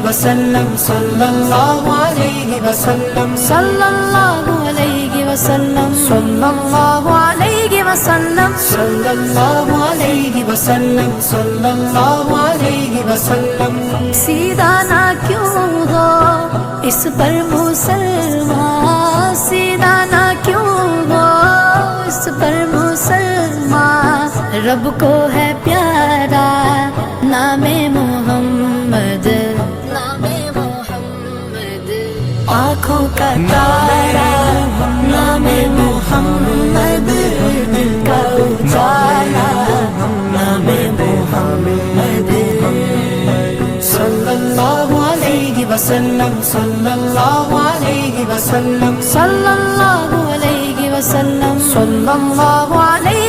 وسلم صلی اللہ علیہ وسلم صلی اللہ علیہ وسلم صلی اللہ علیہ وسلم صلی اللہ علیہ وسلم صلی اللہ علیہ وسلم سیدھا نہ کیوں ہو اس پر مسلمان سیدھا نہ کیوں ہو اس پر مسلمان رب کو ہے پیارا نام محمد نام محمد آنکھوں کا تارا نام محمد کا اجالا نام محمد صلی اللہ علیہ وسلم صلی اللہ علیہ وسلم صلی اللہ علیہ وسلم صلی اللہ علیہ